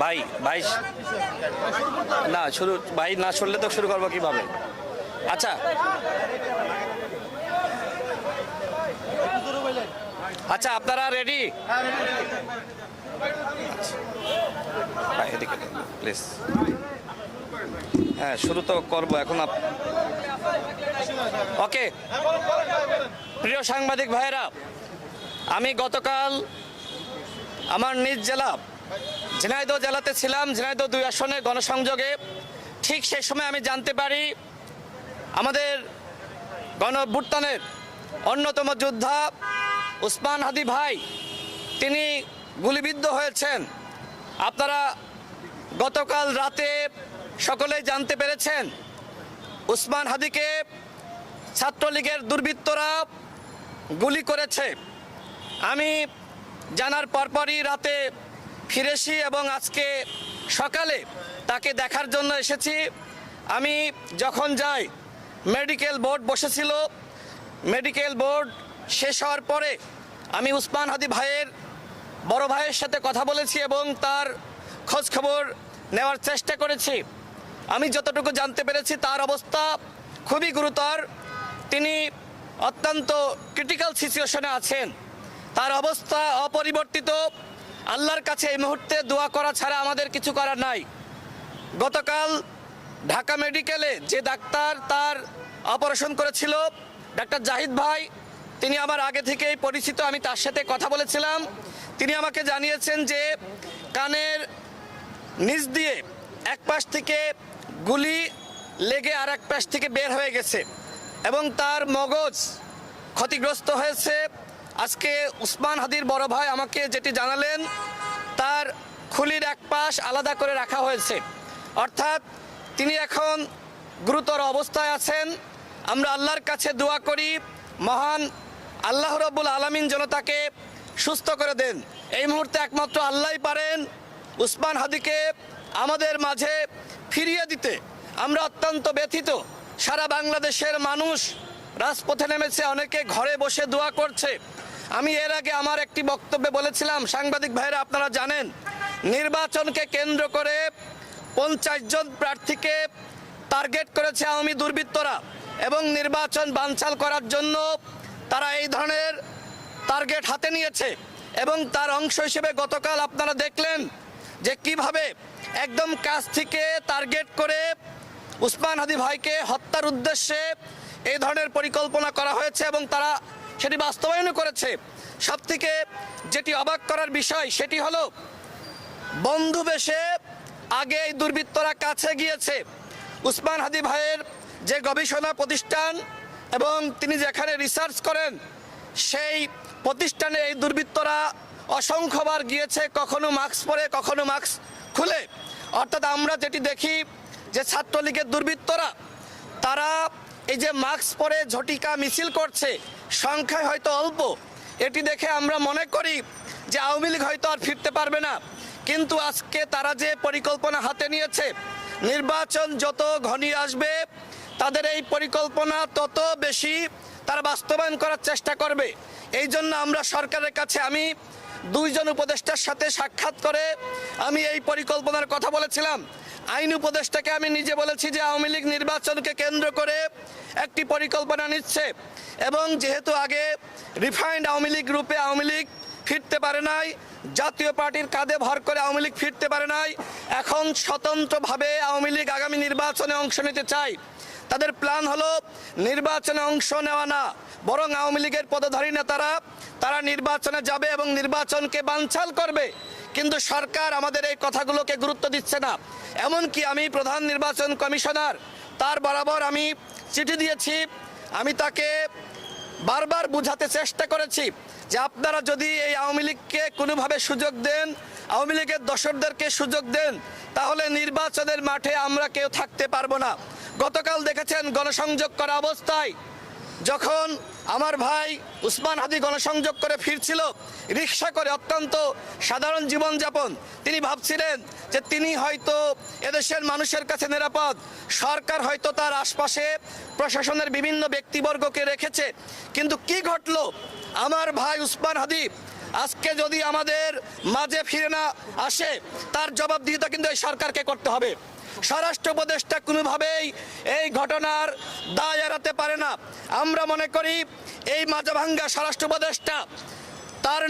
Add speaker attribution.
Speaker 1: ভাই ভাই না শুরু, ভাই না শুনলে তো শুরু করবো কিভাবে? আচ্ছা আচ্ছা, আপনারা রেডি? এদিকে প্লিজ। হ্যাঁ, শুরু তো করবো এখন। ওকে, প্রিয় সাংবাদিক ভাইয়েরা, আমি গতকাল আমার নিজ জেলা ঝিনাইদহ জেলাতে ছিলাম, ঝিনাইদহ 2 আসনে গণসংযোগে। ঠিক সেই সময় আমি জানতে পারি আমাদের গণঅভ্যুত্থানের অন্যতম যোদ্ধা উসমান হাদি ভাই তিনি গুলিবিদ্ধ হয়েছেন। আপনারা গতকাল রাতে সকলেই জানতে পেরেছেন উসমান হাদিকে ছাত্রলীগের দুর্বৃত্তরা গুলি করেছে। আমি জানার পরপরই রাতে ফিরেছি এবং আজকে সকালে তাকে দেখার জন্য এসেছি। আমি যখন যাই, মেডিকেল বোর্ড বসেছিল। মেডিকেল বোর্ড শেষ হওয়ার পরে আমি উসমান হাদি ভাইয়ের বড় ভাইয়ের সাথে কথা বলেছি এবং তার খোঁজ খবর নেওয়ার চেষ্টা করেছি। আমি যতটুকু জানতে পেরেছি তার অবস্থা খুবই গুরুতর। তিনি অত্যন্ত ক্রিটিক্যাল সিচুয়েশনে আছেন। তার অবস্থা অপরিবর্তিত। আল্লাহর কাছে এই মুহূর্তে দোয়া করা ছাড়া আমাদের কিছু করার নাই। গতকাল ঢাকা মেডিকেলে যে ডাক্তার তার অপারেশন করেছিল, ডাক্তার জাহিদ ভাই, তিনি আমার আগে থেকেই পরিচিত। আমি তার সাথে কথা বলেছিলাম। তিনি আমাকে জানিয়েছেন যে কানের নিচ দিয়ে এক পাশ থেকে গুলি লেগে আর এক পাশ থেকে বের হয়ে গেছে এবং তার মগজ ক্ষতিগ্রস্ত হয়েছে। আজকে উসমান হাদির বড় ভাই আমাকে যেটি জানালেন, তার খুলির এক পাশ আলাদা করে রাখা হয়েছে, অর্থাৎ তিনি এখন গুরুতর অবস্থায় আছেন। আমরা আল্লাহর কাছে দোয়া করি, মহান আল্লাহ রাব্বুল আলামিন যেন তাকে সুস্থ করে দেন। এই মুহূর্তে একমাত্র আল্লাহই পারেন উসমান হাদিকে আমাদের মাঝে ফিরিয়ে দিতে। আমরা অত্যন্ত ব্যথিত। সারা বাংলাদেশের মানুষ রাজপথে নেমেছে, অনেকে ঘরে বসে দোয়া করছে। আমি এর আগে আমার একটি বক্তব্যে বলেছিলাম, সাংবাদিক ভাইরা আপনারা জানেন, নির্বাচনকে কেন্দ্র করে 50 জন প্রার্থীকে টার্গেট করেছে আওয়ামী দুর্বৃত্তরা এবং নির্বাচন বানচাল করার জন্য তারা এই ধরনের টার্গেট হাতে নিয়েছে। এবং তার অংশ হিসেবে গতকাল আপনারা দেখলেন যে কিভাবে একদম কাছ থেকে টার্গেট করে উসমান হাদি ভাইকে হত্যার উদ্দেশ্যে এই ধরনের পরিকল্পনা করা হয়েছে এবং তারা সেটি বাস্তবায়নও করেছে। সবথেকে যেটি অবাক করার বিষয় সেটি হলো, বন্ধু বেশে আগে এই দুর্বৃত্তরা কাছে গিয়েছে। উসমান হাদি ভাইয়ের যে গবেষণা প্রতিষ্ঠান এবং তিনি যেখানে রিসার্চ করেন সেই প্রতিষ্ঠানে এই দুর্বৃত্তরা অসংখ্যবার গিয়েছে, কখনো মাস্ক পরে কখনো মাস্ক খুলে। অর্থাৎ আমরা যেটি দেখি যে ছাত্রলীগের দুর্বৃত্তরা তারা এই যে মাস্ক পরে ঝটিকা মিছিল করছে, সংখ্যায় হয়তো অল্প, এটি দেখে আমরা মনে করি যে আওয়ামী লীগ হয়তো আর ফিরতে পারবে না। কিন্তু আজকে তারা যে পরিকল্পনা হাতে নিয়েছে, নির্বাচন যত ঘনিয়ে আসবে তাদের এই পরিকল্পনা তত বেশি তারা বাস্তবায়ন করার চেষ্টা করবে। এই জন্য আমরা সরকারের কাছে, আমি 2 জন উপদেষ্টার সাথে সাক্ষাৎ করে আমি এই পরিকল্পনার কথা বলেছিলাম। আইন উপদেষ্টাকে আমি নিজে বলেছি যে আওয়ামী লীগ নির্বাচনকে কেন্দ্র করে একটি পরিকল্পনা নিচ্ছে এবং যেহেতু আগে রিফাইন্ড আওয়ামী লীগ রূপে আওয়ামী লীগ ফিরতে পারে নাই, জাতীয় পার্টির কাঁধে ভর করে আওয়ামী লীগ ফিরতে পারে নাই, এখন স্বতন্ত্রভাবে আওয়ামী লীগ আগামী নির্বাচনে অংশ নিতে চায়। তাদের প্ল্যান হলো নির্বাচনে অংশ নেওয়া না, বরং আওয়ামী লীগের পদধারী নেতারা তারা নির্বাচনে যাবে এবং নির্বাচনকে বানচাল করবে। কিন্তু সরকার আমাদের এই কথাগুলোকে গুরুত্ব দিচ্ছে না। এমনকি আমি প্রধান নির্বাচন কমিশনার তার বরাবর আমি চিঠি দিয়েছি। আমি তাকে বারবার বুঝাতে চেষ্টা করেছি যে আপনারা যদি এই আওয়ামী লীগকে কোনোভাবে সুযোগ দেন, আওয়ামী লীগের দোসরদেরকে সুযোগ দেন, তাহলে নির্বাচনের মাঠে আমরা কেউ থাকতে পারবো না। গতকাল দেখেছেন গণসংযোগ করা অবস্থায় যখন আমার ভাই উসমান হাদি গণসংযোগ করে ফিরছিল রিক্সা করে, অত্যন্ত সাধারণ জীবনযাপন, তিনি ভাবছিলেন যে তিনি হয়তো এদেশের মানুষের কাছে নিরাপদ, সরকার হয়তো তার আশপাশে প্রশাসনের বিভিন্ন ব্যক্তিবর্গকে রেখেছে। কিন্তু কি ঘটলো? আমার ভাই উসমান হাদি আজকে যদি আমাদের মাঝে ফিরে না আসে তার জবাবদিহিতা কিন্তু এই সরকারকে করতে হবে। স্বরাষ্ট্র উপদেষ্টা কোনোভাবেই এই ঘটনার দায় এড়াতে পারে না। আমরা মনে করি এই মাঝাভাঙ্গা স্বরাষ্ট্র উপদেষ্টা তার